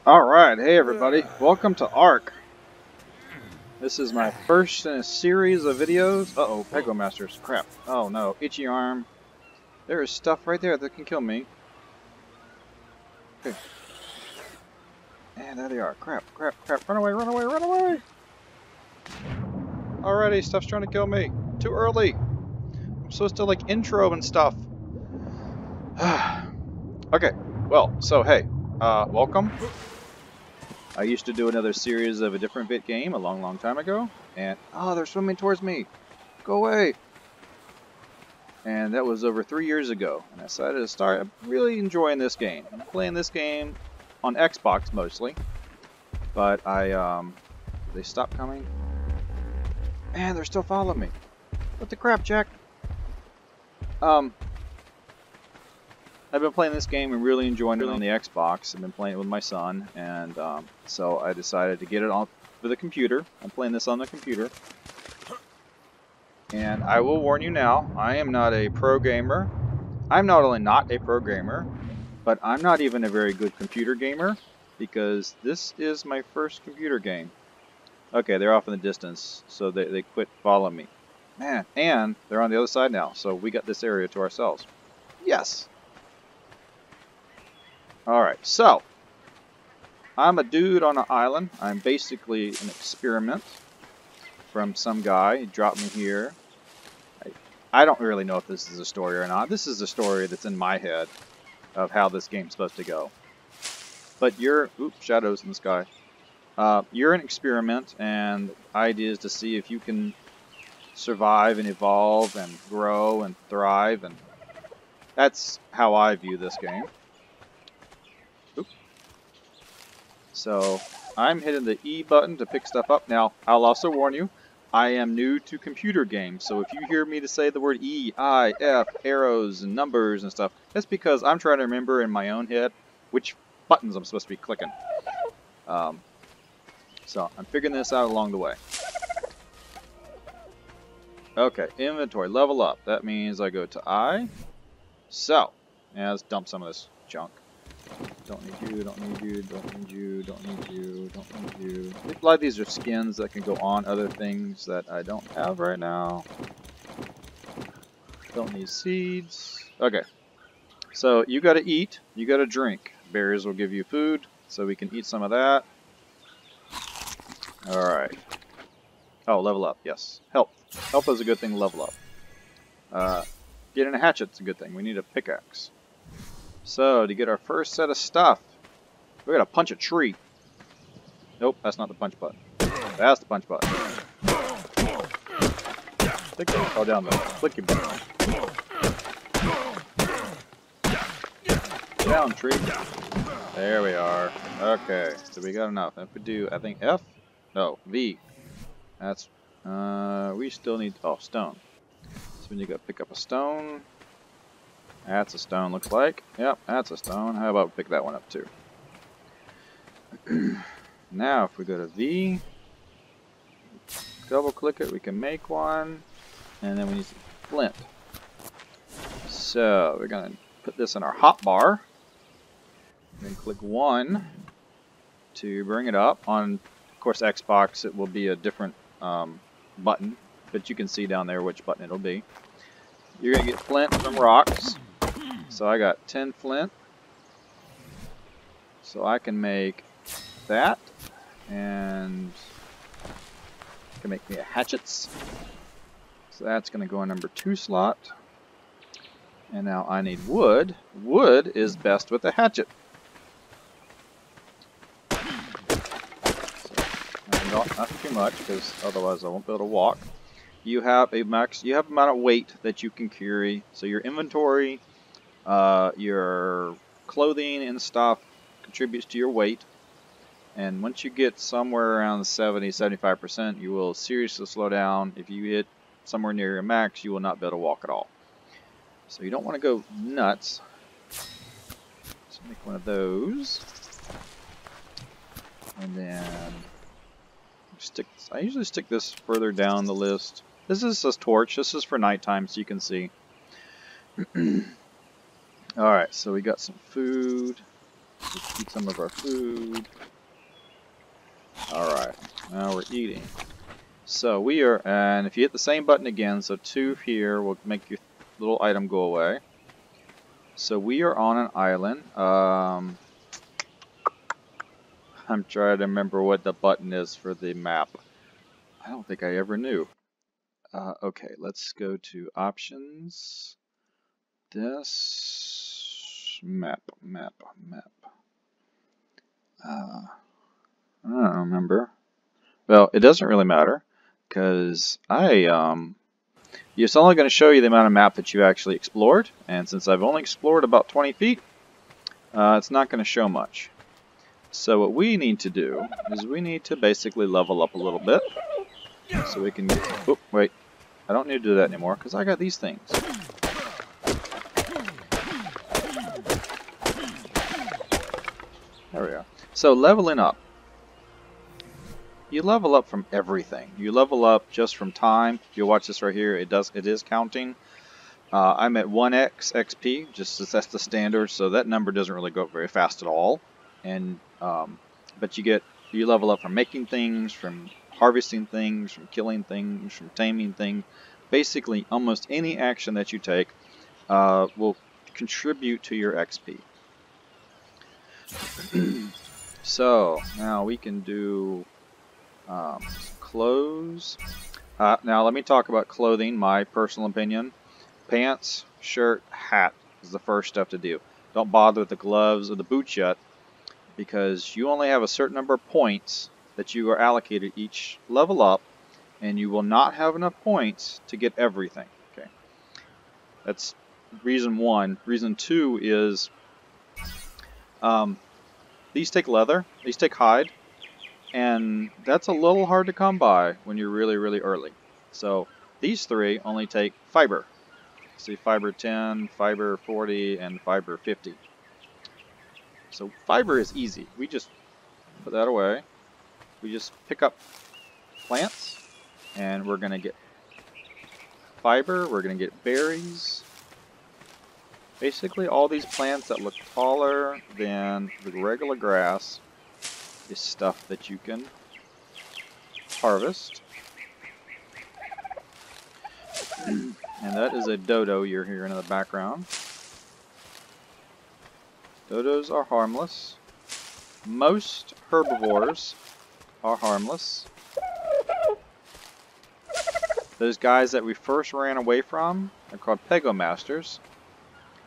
Alright, hey everybody, welcome to ARK. This is my first in a series of videos. Uh-oh, Pego Masters, crap. Oh no, itchy arm. There is stuff right there that can kill me. Okay. And there they are, crap, run away, run away, run away! Alrighty, stuff's trying to kill me. Too early. I'm supposed to like intro and stuff. Okay, well, so hey, welcome. I used to do another series of a different bit game a long time ago, and oh, they're swimming towards me. Go away. And that was over 3 years ago, and I decided to start. I'm really enjoying this game. I'm playing this game on Xbox mostly, but they stopped coming, and they're still following me. What the crap, Jack? I've been playing this game and really enjoying it on the Xbox. I've been playing it with my son, and so I decided to get it on for the computer. I'm playing this on the computer. And I will warn you now, I am not a pro gamer. I'm not only not a pro gamer, but I'm not even a very good computer gamer, because this is my first computer game. Okay, they're off in the distance, so they quit following me. Man, and they're on the other side now, so we got this area to ourselves. Yes! Alright, so, I'm a dude on an island. I'm basically an experiment from some guy. He dropped me here. I don't really know if this is a story or not. This is a story that's in my head of how this game's supposed to go. But you're... Oops, shadows in the sky. You're an experiment, and the idea is to see if you can survive and evolve and grow and thrive, and that's how I view this game. So, I'm hitting the E button to pick stuff up. Now, I'll also warn you, I am new to computer games, so if you hear me to say the word E, I, F, arrows, and numbers and stuff, that's because I'm trying to remember in my own head which buttons I'm supposed to be clicking. So, I'm figuring this out along the way. Okay, inventory, level up. That means I go to I. So, yeah, let's dump some of this junk. Don't need you, don't need you, don't need you, don't need you, don't need you. A lot of these are skins that can go on other things that I don't have right now. Don't need seeds. Okay. So you gotta eat, you gotta drink. Berries will give you food, so we can eat some of that. Alright. Oh, level up, yes. Health. Health is a good thing to level up. Getting a hatchet's a good thing. We need a pickaxe. So, to get our first set of stuff, we gotta punch a tree. Nope, that's not the punch button. That's the punch button. Oh, down the clicky button. Down, tree. There we are. Okay, so we got enough. If we do, I think F? No, V. That's, we still need, oh, stone. So we need to go pick up a stone. That's a stone, looks like. Yep, that's a stone. How about we pick that one up too? Now, if we go to V, double click it, we can make one, and then we need some flint. So, we're going to put this in our hotbar. Then click 1 to bring it up. On, of course, Xbox, it will be a different button, but you can see down there which button it'll be. You're going to get flint from rocks. So I got 10 flint. So I can make that. And can make me a hatchets. So that's going to go in number 2 slot. And now I need wood. Wood is best with a hatchet. So, not too much, because otherwise I won't be able to walk. You have a max. You have amount of weight that you can carry. So your inventory, your clothing and stuff contributes to your weight. And once you get somewhere around 70-75%, you will seriously slow down. If you hit somewhere near your max, you will not be able to walk at all. So you don't want to go nuts. Let's make one of those. And then I usually stick this further down the list. This is a torch. This is for nighttime, so you can see. Alright, so we got some food. Let's eat some of our food. Alright, now we're eating. So we are, and if you hit the same button again, so 2 here will make your little item go away. So we are on an island. I'm trying to remember what the button is for the map. I don't think I ever knew. Okay, let's go to options. This map. I don't remember. Well, it doesn't really matter because it's only going to show you the amount of map that you actually explored, and since I've only explored about 20 feet, it's not going to show much. So what we need to do is we need to basically level up a little bit so we can get... Oh, wait. I don't need to do that anymore because I got these things. There we go. So leveling up. You level up from everything. You level up just from time. If you watch this right here, it is counting. I'm at 1x XP, just as that's the standard, so that number doesn't really go up very fast at all. And but you level up from making things, from harvesting things, from killing things, from taming things. Basically, almost any action that you take will contribute to your XP. So now we can do clothes. Now let me talk about clothing, my personal opinion. Pants, shirt, hat is the first stuff to do. Don't bother with the gloves or the boots yet, because you only have a certain number of points that you are allocated each level up, and you will not have enough points to get everything. Okay, that's reason 1. Reason 2 is these take leather, these take hide, and that's a little hard to come by when you're really, really early. So these 3 only take fiber. See, fiber 10, fiber 40, and fiber 50. So fiber is easy. We just put that away. We just pick up plants, and we're going to get fiber. We're going to get berries. Basically, all these plants that look taller than the regular grass is stuff that you can harvest. And that is a dodo you're hearing in the background. Dodos are harmless. Most herbivores are harmless. Those guys that we first ran away from are called pegomasters,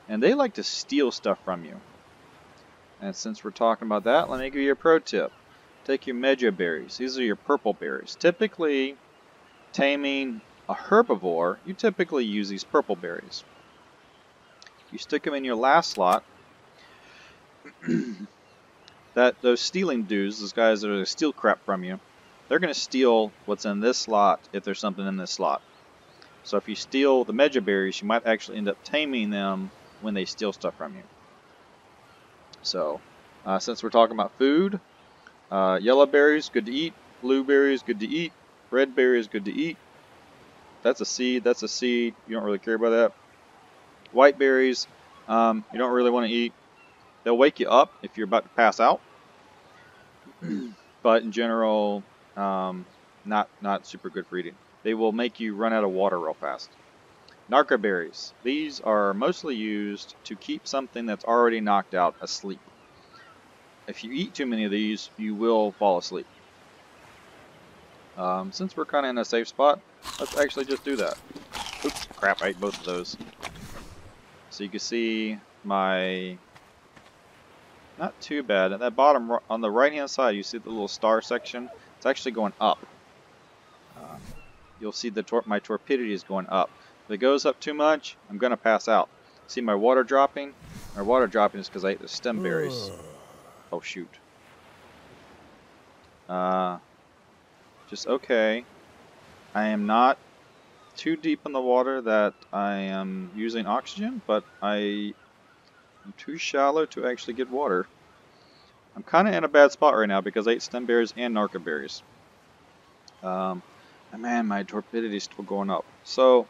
and they like to steal stuff from you. And since we're talking about that, let me give you a pro tip. Take your medja berries. These are your purple berries. Typically, taming a herbivore, you typically use these purple berries. You stick them in your last slot. Those stealing dudes, those guys that are going to steal crap from you, they're going to steal what's in this slot if there's something in this slot. So if you steal the medja berries, you might actually end up taming them when they steal stuff from you. So, since we're talking about food, yellow berries, good to eat. Blue berries, good to eat. Red berries, good to eat. That's a seed, that's a seed. You don't really care about that. White berries, you don't really want to eat. They'll wake you up if you're about to pass out. But in general, not super good for eating. They will make you run out of water real fast. Narca berries. These are mostly used to keep something that's already knocked out asleep. If you eat too many of these, you will fall asleep. Since we're kind of in a safe spot, let's actually just do that. Oops, crap, I ate both of those. So you can see my... Not too bad. At that bottom, on the right-hand side, you see the little star section. It's actually going up. You'll see my torpidity is going up. If it goes up too much, I'm going to pass out. See my water dropping? My water dropping is because I ate the stem berries. Oh, shoot. Just okay. I am not too deep in the water that I am using oxygen, but I'm too shallow to actually get water. I'm kind of in a bad spot right now because I ate stem berries and narca berries. And man, my torpidity is still going up. So,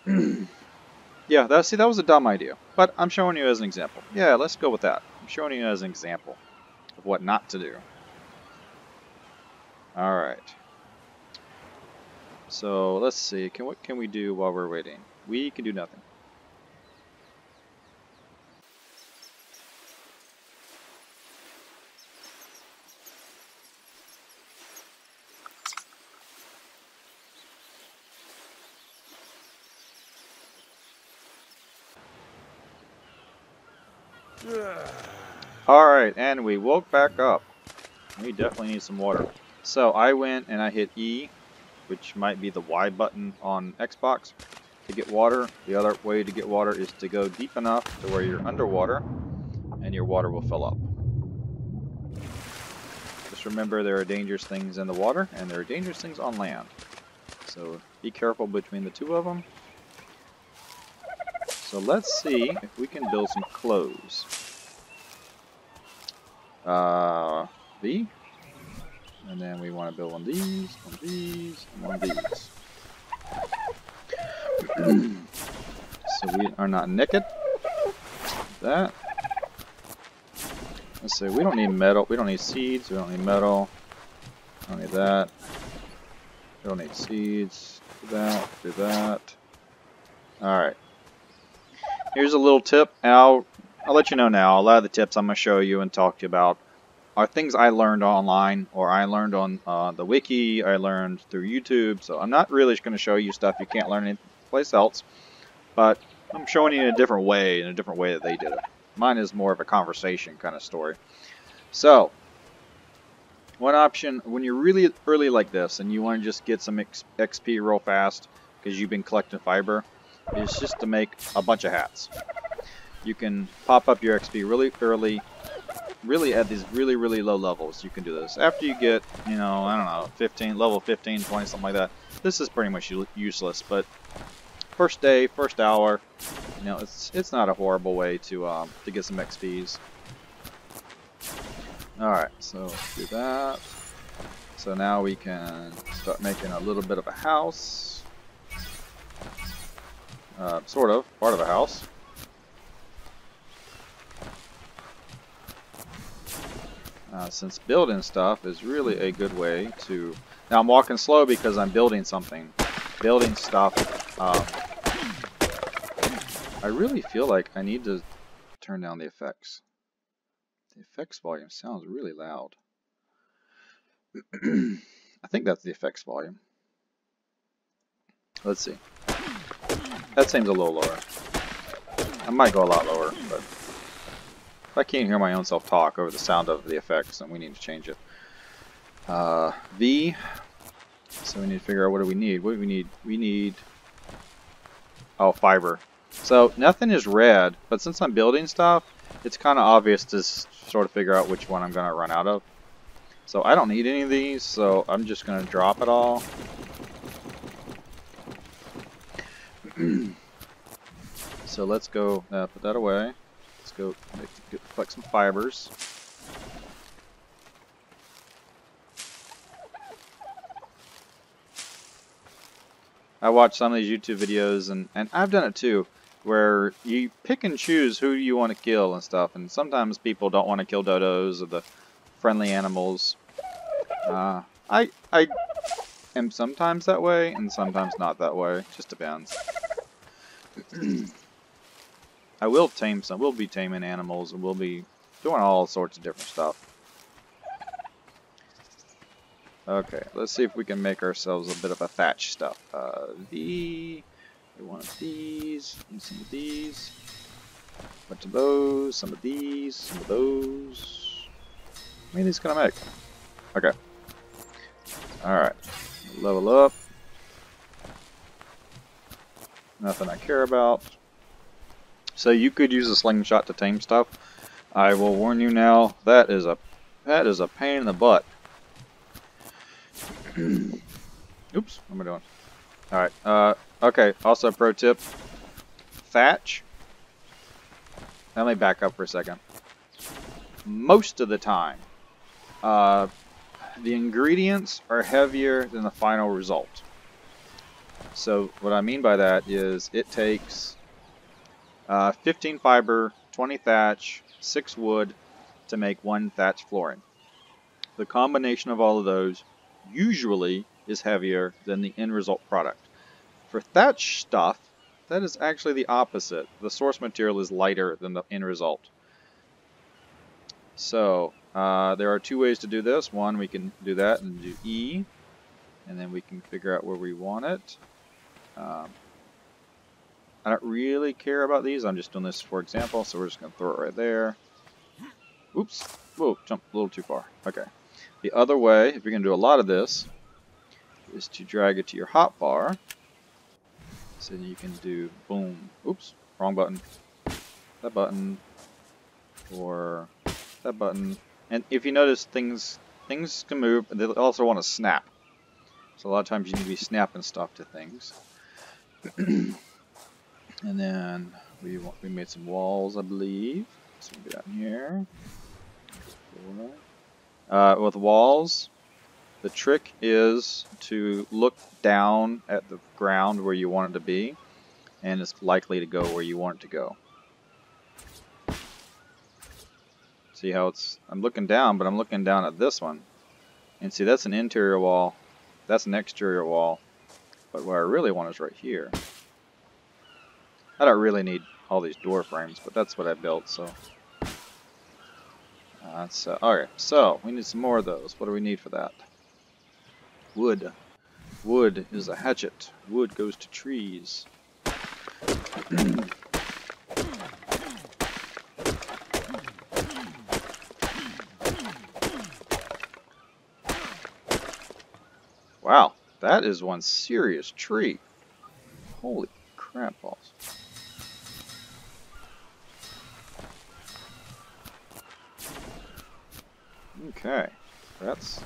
yeah, that was a dumb idea, but I'm showing you as an example. Yeah, let's go with that. showing you as an example of what not to do. Alright. So let's see, what can we do while we're waiting? We can do nothing. Alright, and we woke back up. We definitely need some water. So I went and I hit E, which might be the Y button on Xbox, to get water. The other way to get water is to go deep enough to where you're underwater and your water will fill up. Just remember there are dangerous things in the water and there are dangerous things on land. So be careful between the two of them. So let's see if we can build some clothes. V. And then we want to build one of these, one of these, and one of these. So we are not naked. That. Let's see, we don't need metal, we don't need seeds, we don't need metal. We don't need that. We don't need seeds. Do that, do that. Alright. Here's a little tip, and I'll let you know now. A lot of the tips I'm going to show you and talk to you about are things I learned online, or I learned on the wiki, I learned through YouTube, so I'm not really going to show you stuff you can't learn anyplace else, but I'm showing you in a different way that they did it. Mine is more of a conversation kind of story. So, one option, when you're really early like this, and you want to just get some XP real fast, because you've been collecting fiber, is just to make a bunch of hats. You can pop up your XP really early, really at these really low levels. You can do this. After you get, you know, I don't know, 15, level 15, 20, something like that, this is pretty much useless. But first day, first hour, you know, it's not a horrible way to get some XPs. Alright, so let's do that. So now we can start making a little bit of a house. Sort of, part of a house. Since building stuff is really a good way to... Now I'm walking slow because I'm building something. Building stuff. I really feel like I need to turn down the effects. The effects volume sounds really loud. I think that's the effects volume. Let's see. That seems a little lower. I might go a lot lower, but if I can't hear my own self talk over the sound of the effects, then we need to change it. V. So we need to figure out what do we need. What do we need? We need... Oh, fiber. So nothing is red, but since I'm building stuff, it's kind of obvious to sort of figure out which one I'm going to run out of. So I don't need any of these, so I'm just going to drop it all. So let's go put that away. Let's go collect some fibers. I watch some of these YouTube videos, and I've done it too, where you pick and choose who you want to kill and stuff, and sometimes people don't want to kill dodos or the friendly animals. I am sometimes that way, and sometimes not that way. It just depends. I will tame some. We'll be taming animals, and we'll be doing all sorts of different stuff. Okay, let's see if we can make ourselves a bit of a thatch stuff. We want these, and some of these. A bunch of those, some of these, some of those. How many of these can I make? Okay. Alright. Level up. Nothing I care about. So you could use a slingshot to tame stuff. I will warn you now, that is a pain in the butt. Oops, what am I doing? Alright, okay, also pro tip. Thatch. Let me back up for a second. Most of the time, the ingredients are heavier than the final result. So what I mean by that is it takes 15 fiber, 20 thatch, 6 wood, to make one thatch flooring. The combination of all of those usually is heavier than the end result product. For thatch stuff, that is actually the opposite. The source material is lighter than the end result. So there are two ways to do this. One, we can do that and do E, and then we can figure out where we want it. I don't really care about these. I'm just doing this for example, so we're just going to throw it right there. Oops. Whoa, jumped a little too far. Okay. The other way, if you're going to do a lot of this, is to drag it to your hotbar. So you can do boom. Oops, wrong button. That button. Or that button. And if you notice, things can move, and they also want to snap. So a lot of times you need to be snapping stuff to things. And then we made some walls, I believe. So we'll go down here. With walls, the trick is to look down at the ground where you want it to be, and it's likely to go where you want it to go. See how I'm looking down, but I'm looking down at this one. And see, that's an interior wall, that's an exterior wall, but what I really want is right here. I don't really need all these door frames, but that's what I built, so. Okay, so we need some more of those. What do we need for that? Wood. Wood is a hatchet. Wood goes to trees. Wow, that is one serious tree. Holy crap balls. Okay, that's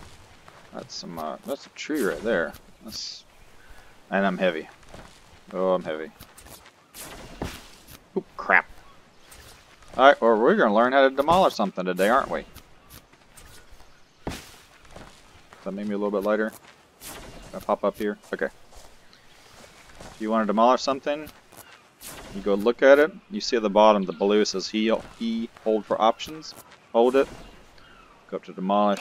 a tree right there. And I'm heavy. Oh, I'm heavy. Oop, crap. Alright, well, we're gonna learn how to demolish something today, aren't we? Does that make me a little bit lighter? Can I pop up here? Okay. If you want to demolish something, you go look at it. You see at the bottom, the blue says E, hold for options. Hold it. Go up to demolish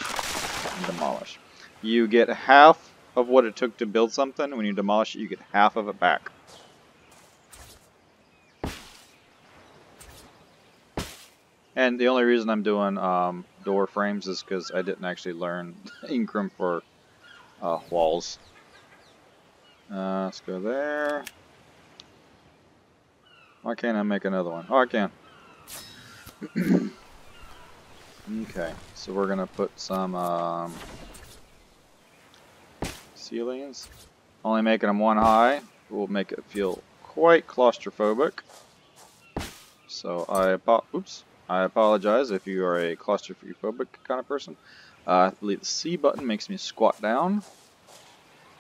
and demolish. You get half of what it took to build something. When you demolish it, you get half of it back. And the only reason I'm doing door frames is because I didn't actually learn Ingram for walls. Let's go there. Why can't I make another one? Oh, I can. Okay, so we're gonna put some ceilings. Only making them one high will make it feel quite claustrophobic. So I apologize if you are a claustrophobic kind of person. I believe the C button makes me squat down,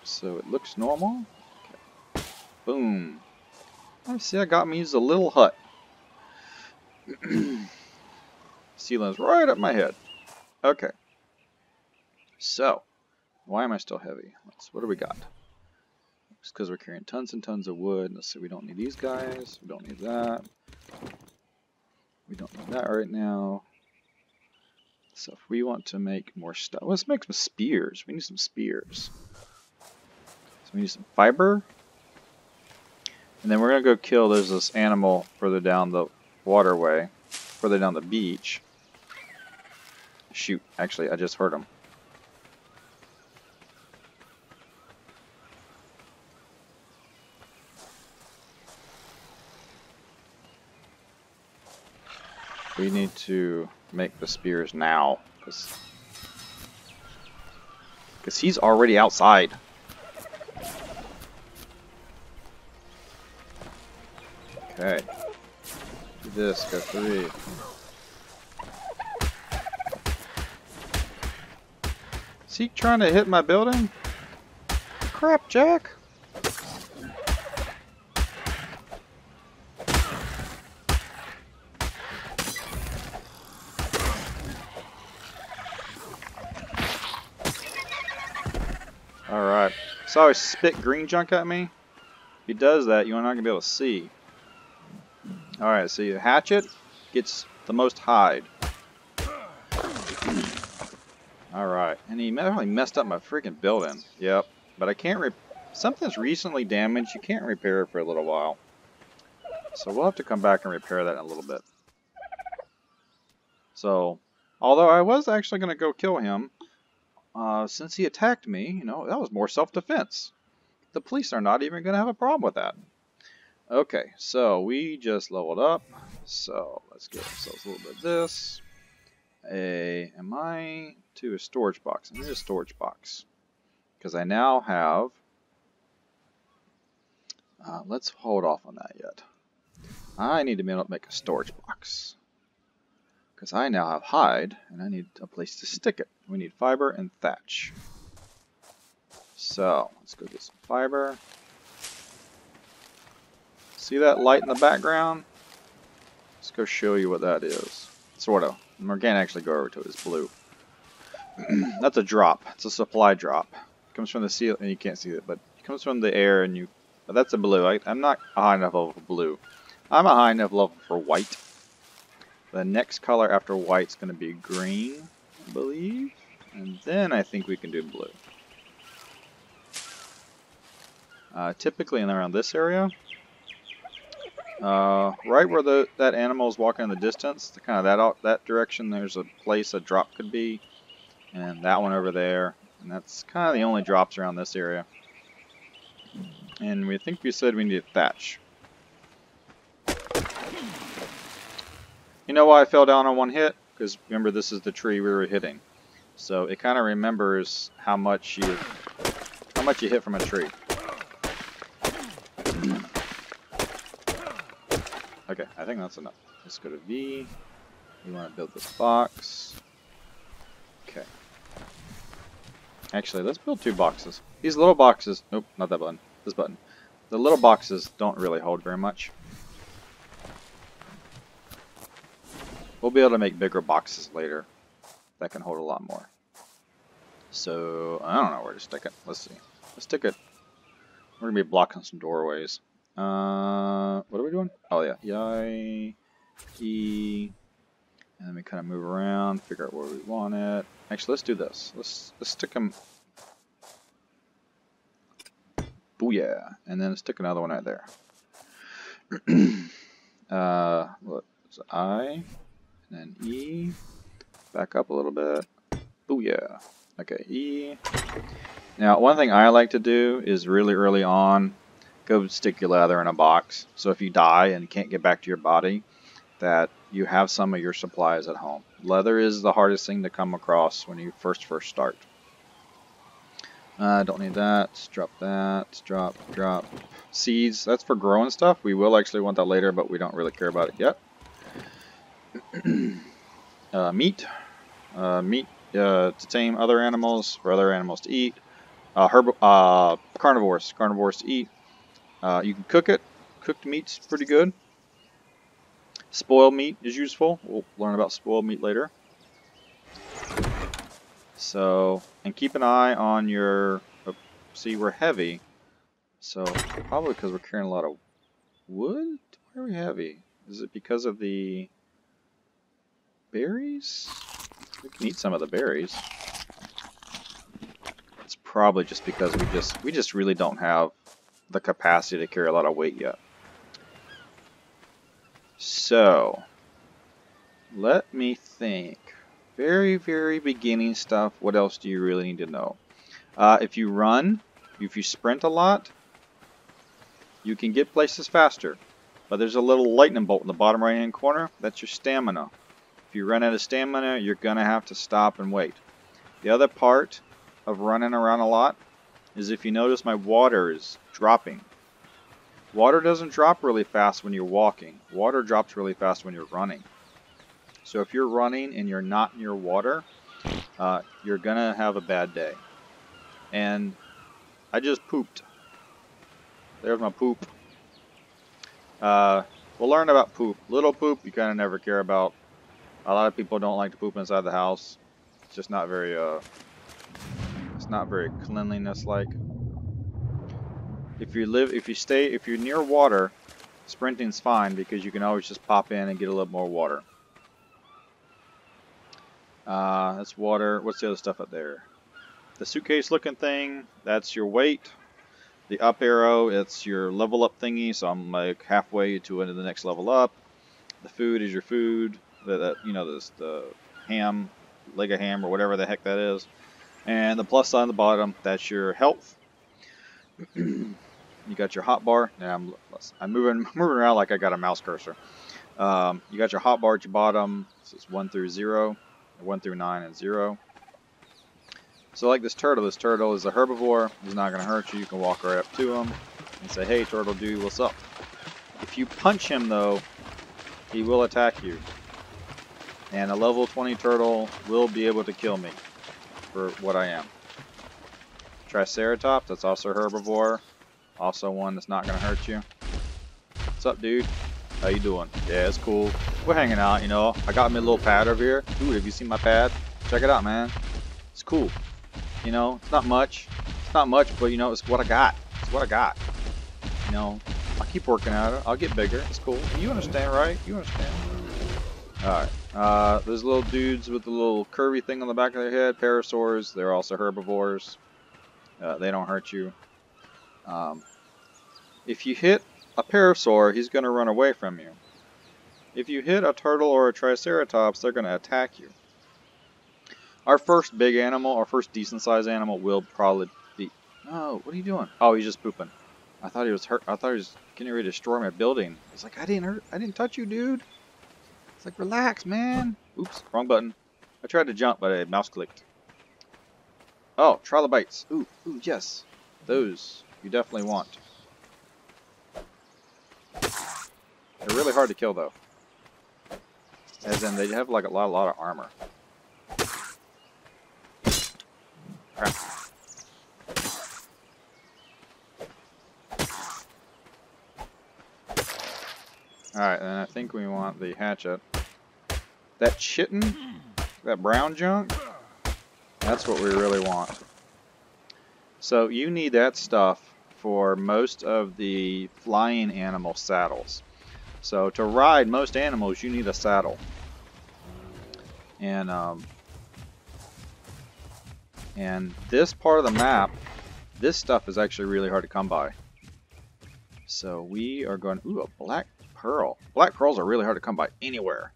so it looks normal. Okay. Boom. I see I got me a little hut. Ceiling's right up my head. Okay. So, why am I still heavy? What do we got? Just because we're carrying tons and tons of wood. Let's see, we don't need these guys. We don't need that. We don't need that right now. So if we want to make more stuff, let's make some spears. We need some spears. So we need some fiber. And then we're going to go kill, there's this animal further down the waterway, further down the beach. Shoot, actually, I just heard him. We need to make the spears now, because he's already outside. Okay. Do this, go 3. Is he trying to hit my building? Crap, Jack! Alright. Saw he spit green junk at me. If he does that, you're not going to be able to see. Alright, so your hatchet gets the most hide. Alright, and he really messed up my freaking building. Yep, but I can't something's recently damaged, you can't repair it for a little while. So we'll have to come back and repair that in a little bit. So, although I was actually going to go kill him, since he attacked me, you know, that was more self-defense. The police are not even going to have a problem with that. Okay, so we just leveled up. So let's get ourselves a little bit of this. Am I to a storage box? I need a storage box. Because I now have... let's hold off on that yet. I need to make a storage box. Because I now have hide, and I need a place to stick it. We need fiber and thatch. So, let's go get some fiber. See that light in the background? Let's go show you what that is. Sort of. And we can't actually go over to it. It's blue. That's a drop. It's a supply drop. It comes from the ceiling, and you can't see it, but it comes from the air, and you... But that's a blue. I'm not a high enough level for blue. I'm a high enough level for white. The next color after white is going to be green, I believe. And then I think we can do blue. Typically in around this area. Right where that animal is walking in the distance, kind of that direction, there's a place a drop could be. And that one over there. And that's kind of the only drops around this area. And we think we said we need thatch. You know why I fell down on one hit? Because remember, this is the tree we were hitting. So it kind of remembers how much you hit from a tree. Okay, I think that's enough. Let's go to V. We want to build this box. Okay. Actually, let's build 2 boxes. These little boxes... Nope, not that button. This button. The little boxes don't really hold very much. We'll be able to make bigger boxes later that can hold a lot more. So, I don't know where to stick it. Let's see. Let's stick it. We're going to be blocking some doorways. What are we doing? Oh, yeah. Y, E. And then we kind of move around, figure out where we want it. Actually, let's do this. Let's stick them. Booyah. And then stick another one right there. What's I? And then E, back up a little bit. Booyah. Okay, E. Now, one thing I like to do is really early on, go stick your leather in a box. So if you die and can't get back to your body, that you have some of your supplies at home. Leather is the hardest thing to come across when you first start. Don't need that. Let's drop that. Let's drop. Seeds, that's for growing stuff. We will actually want that later, but we don't really care about it yet. Meat. Meat to tame other animals, for other animals to eat. Carnivores. Carnivores to eat. You can cook it. Cooked meat's pretty good. Spoiled meat is useful. We'll learn about spoiled meat later. So, and keep an eye on your... see, we're heavy. So, probably because we're carrying a lot of wood? Why are we heavy? Is it because of the berries? We can eat some of the berries. It's probably just because we just really don't have the capacity to carry a lot of weight yet. So, let me think. Very, very beginning stuff. What else do you really need to know? If you run, if you sprint a lot, you can get places faster. But there's a little lightning bolt in the bottom right hand corner. That's your stamina. If you run out of stamina, you're going to have to stop and wait. The other part of running around a lot is, if you notice, my water is dropping. Water doesn't drop really fast when you're walking. Water drops really fast when you're running. So if you're running and you're not near water, you're going to have a bad day. And I just pooped. There's my poop. We'll learn about poop. Little poop you kind of never care about. A lot of people don't like to poop inside the house. It's just not very it's not very cleanliness-like. If you're near water, sprinting's fine because you can always just pop in and get a little more water. That's water. What's the other stuff up there? The suitcase looking thing, that's your weight. The up arrow, it's your level up thingy, so I'm like halfway to the next level up. The food is your food. You know, the ham, leg of ham or whatever the heck that is. And the plus sign on the bottom, that's your health. You got your hot bar. Now I'm moving around like I got a mouse cursor. You got your hot bar at your bottom. So it's 1 through 0, 1 through 9 and 0. So like this turtle is a herbivore. He's not going to hurt you. You can walk right up to him and say, hey turtle dude, what's up? If you punch him though, he will attack you. And a level 20 turtle will be able to kill me for what I am. Triceratops, that's also a herbivore. Also one that's not going to hurt you. What's up, dude? How you doing? Yeah, it's cool. We're hanging out, you know. I got me a little pad over here. Dude, have you seen my pad? Check it out, man. It's cool. You know, it's not much. It's not much, but you know, it's what I got. It's what I got. You know, I'll keep working at it. I'll get bigger. It's cool. You understand, right? You understand. Alright. Those little dudes with the little curvy thing on the back of their head, parasaurs, they're also herbivores. They don't hurt you. If you hit a parasaur, he's going to run away from you. If you hit a turtle or a triceratops, they're going to attack you. Our first big animal, our first decent sized animal will probably be... No, what are you doing? Oh, he's just pooping. I thought he was hurt. I thought he was getting ready to destroy my building. He's like, I didn't touch you, dude. It's like, relax, man. Oops, wrong button. I tried to jump, but I mouse clicked. Oh, trilobites. Ooh, yes. Those you definitely want. They're really hard to kill, though. As in, they have like a lot of armor. Crap. Alright, and I think we want the hatchet. That chitin, that brown junk, that's what we really want. So you need that stuff for most of the flying animal saddles. So to ride most animals, you need a saddle. And this part of the map, this stuff is actually really hard to come by. So we are going, ooh, a black pearl. Black pearls are really hard to come by anywhere.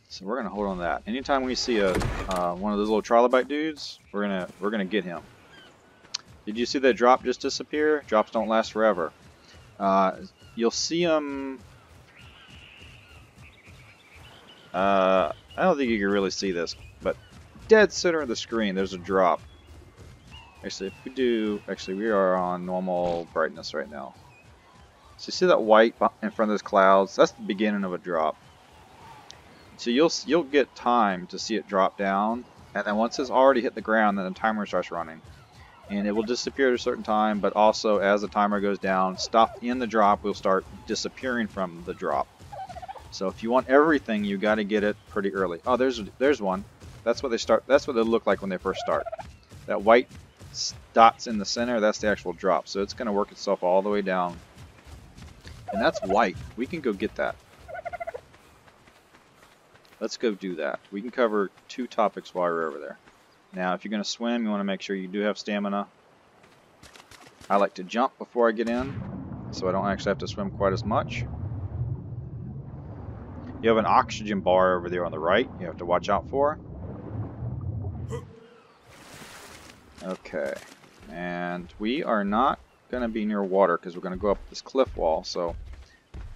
So we're gonna hold on to that. Anytime we see a one of those little trilobite dudes, we're gonna get him. Did you see that drop just disappear? Drops don't last forever. You'll see them. I don't think you can really see this, but dead center of the screen, there's a drop. Actually, if we do, we are on normal brightness right now. So you see that white in front of those clouds? That's the beginning of a drop. So you'll get time to see it drop down, and then once it's already hit the ground, then the timer starts running. And it will disappear at a certain time, but also as the timer goes down, stuff in the drop will start disappearing from the drop. So if you want everything, you got to get it pretty early. Oh, there's one. That's what they start. That's what they look like when they first start. That white dots in the center, that's the actual drop. So it's going to work itself all the way down. And that's white. We can go get that. Let's go do that. We can cover 2 topics while we're over there. Now, if you're going to swim, you want to make sure you do have stamina. I like to jump before I get in, so I don't actually have to swim quite as much. You have an oxygen bar over there on the right you have to watch out for. Okay, and we are not going to be near water because we're going to go up this cliff wall, so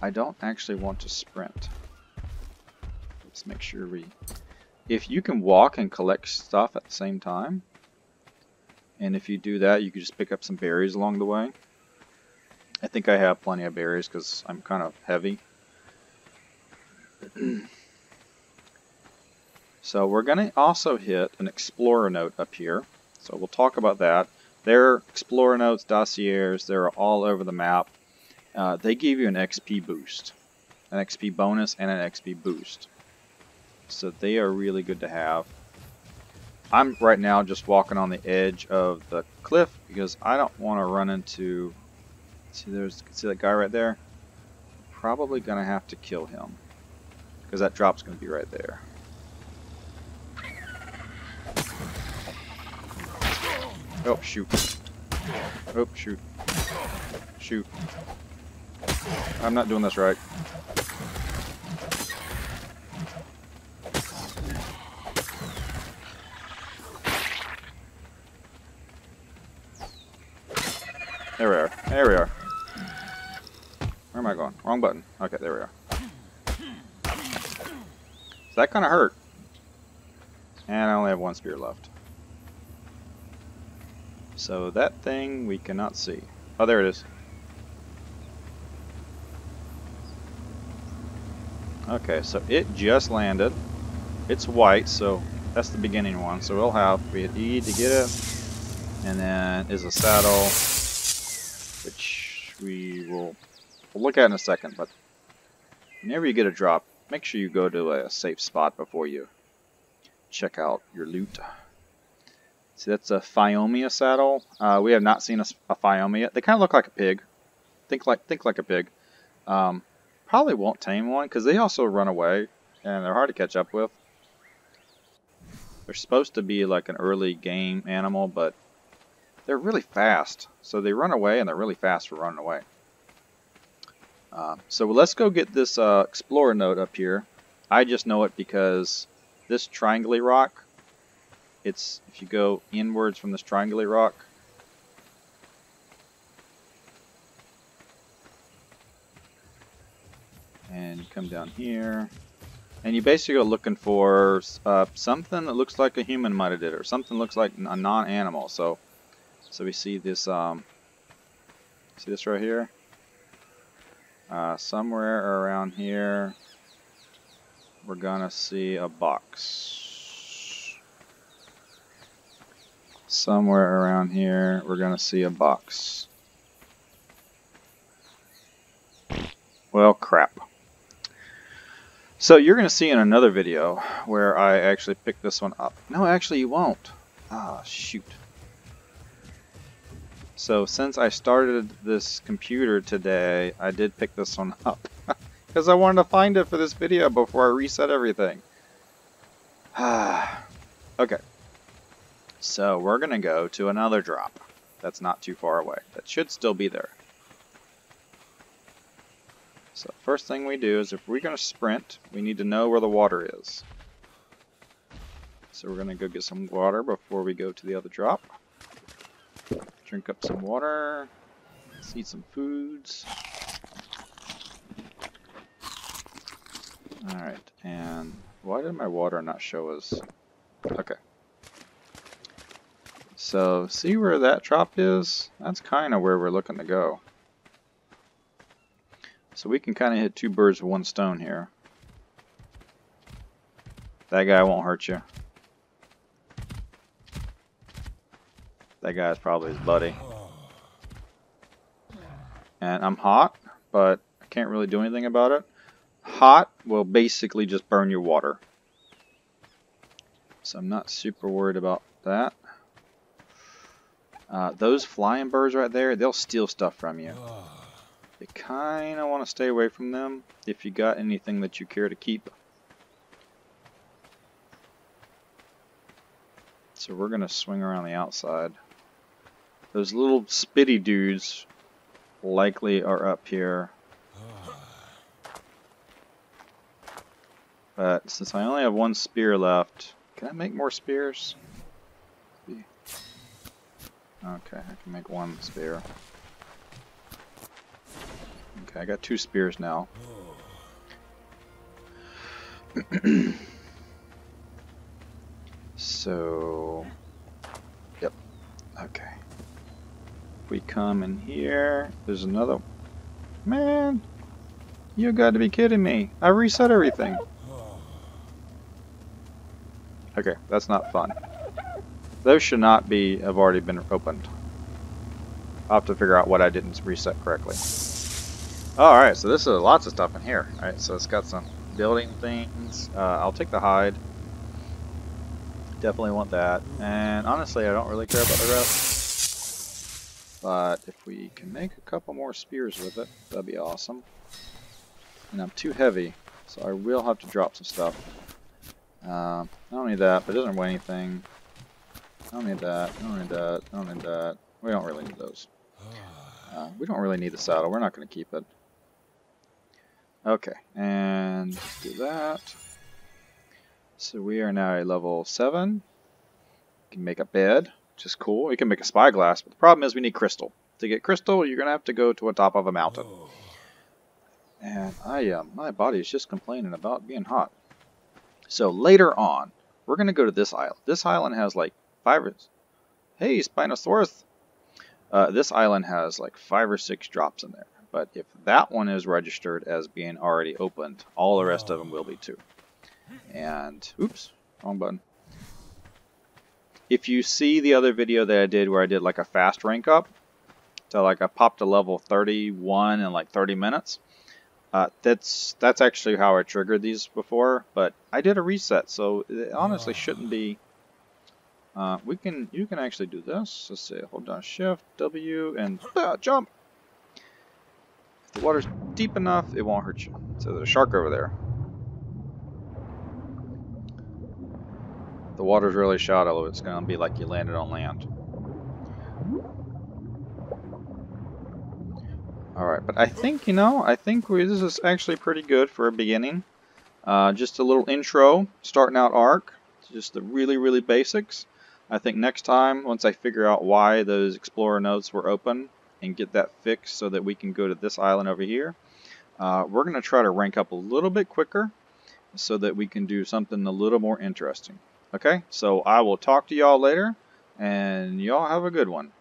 I don't actually want to sprint. Let's make sure if you can walk and collect stuff at the same time, and if you do that, you can just pick up some berries along the way. I think I have plenty of berries because I'm kind of heavy. So we're going to also hit an explorer note up here. So we'll talk about that. There are explorer notes, dossiers, they're all over the map. They give you an XP boost, an XP bonus and an XP boost. So they are really good to have. I'm right now just walking on the edge of the cliff because I don't want to run into... See that guy right there? Probably going to have to kill him because that drop's going to be right there. Oh, shoot. Oh, shoot. Shoot. I'm not doing this right. There we are. There we are. Where am I going? Wrong button. Okay, there we are. So that kind of hurt. And I only have one spear left. So that thing we cannot see. Oh, there it is. Okay, so it just landed. It's white, so that's the beginning one. So we hit E to get it. And then is a saddle, which we'll look at in a second. But whenever you get a drop, make sure you go to a safe spot before you check out your loot. See, that's a Phiomia saddle. We have not seen a Phiomia yet. They kind of look like a pig. Think like a pig. Probably won't tame one because they also run away and they're hard to catch up with. They're supposed to be like an early game animal, but they're really fast. So they run away and they're really fast for running away. So let's go get this explorer note up here. I just know it because this triangle rock, if you go inwards from this triangle rock, and you come down here, and you basically go looking for something that looks like a human might have did it, or something looks like a non-animal. So we see this. See this right here. Somewhere around here, we're gonna see a box. Somewhere around here, we're gonna see a box. Well, crap. So you're going to see in another video where I actually pick this one up. No, actually you won't. Ah, shoot. So since I started this computer today, I did pick this one up. Because I wanted to find it for this video before I reset everything. Okay. So we're going to go to another drop. That's not too far away. That should still be there. So first thing we do is if we're going to sprint, we need to know where the water is. So we're going to go get some water before we go to the other drop. Drink up some water. Let's eat some foods. Alright, and why did my water not show us? Okay. So see where that drop is? That's kind of where we're looking to go. So we can kind of hit two birds with one stone here. That guy won't hurt you. That guy's probably his buddy. And I'm hot, but I can't really do anything about it. Hot will basically just burn your water. So I'm not super worried about that. Those flying birds right there, they'll steal stuff from you. You kind of want to stay away from them if you got anything that you care to keep. So we're going to swing around the outside. Those little spitty dudes likely are up here. But since I only have one spear left, can I make more spears? Okay, I can make one spear. Okay, I got two spears now. So, yep, okay. If we come in here, there's another. Man, you got to be kidding me. I reset everything. Okay, that's not fun. Those should not have already been opened. I'll have to figure out what I didn't reset correctly. Alright, so this is lots of stuff in here. Alright, so it's got some building things. I'll take the hide. Definitely want that. And honestly, I don't really care about the rest. But if we can make a couple more spears with it, that'd be awesome. And I'm too heavy, so I will have to drop some stuff. I don't need that, but it doesn't weigh anything. I don't need that. I don't need that. I don't need that. We don't really need those. We don't really need the saddle. We're not going to keep it. Okay, and let's do that. So we are now at level 7. We can make a bed, which is cool. We can make a spyglass, but the problem is we need crystal. To get crystal, you're going to have to go to the top of a mountain. And my body is just complaining about being hot. So later on, we're going to go to this island. This island has like 5 Hey, Spinosaurus! This island has like 5 or 6 drops in there. But if that one is registered as being already opened, all the rest of them will be too. And, oops, wrong button. If you see the other video that I did where I did like a fast rank up, so like I popped to level 31 in like 30 minutes, that's actually how I triggered these before, but I did a reset, so it honestly shouldn't be. You can actually do this. Let's see, hold down Shift, W, and jump. If the water's deep enough, it won't hurt you. So there's a shark over there. If the water's really shallow, it's gonna be like you landed on land. Alright, but I think, this is actually pretty good for a beginning. Just a little intro, starting out Ark, just the really basics. I think next time, once I figure out why those Explorer nodes were open and get that fixed so that we can go to this island over here, we're going to try to rank up a little bit quicker so that we can do something a little more interesting. Okay, so I will talk to y'all later, and y'all have a good one.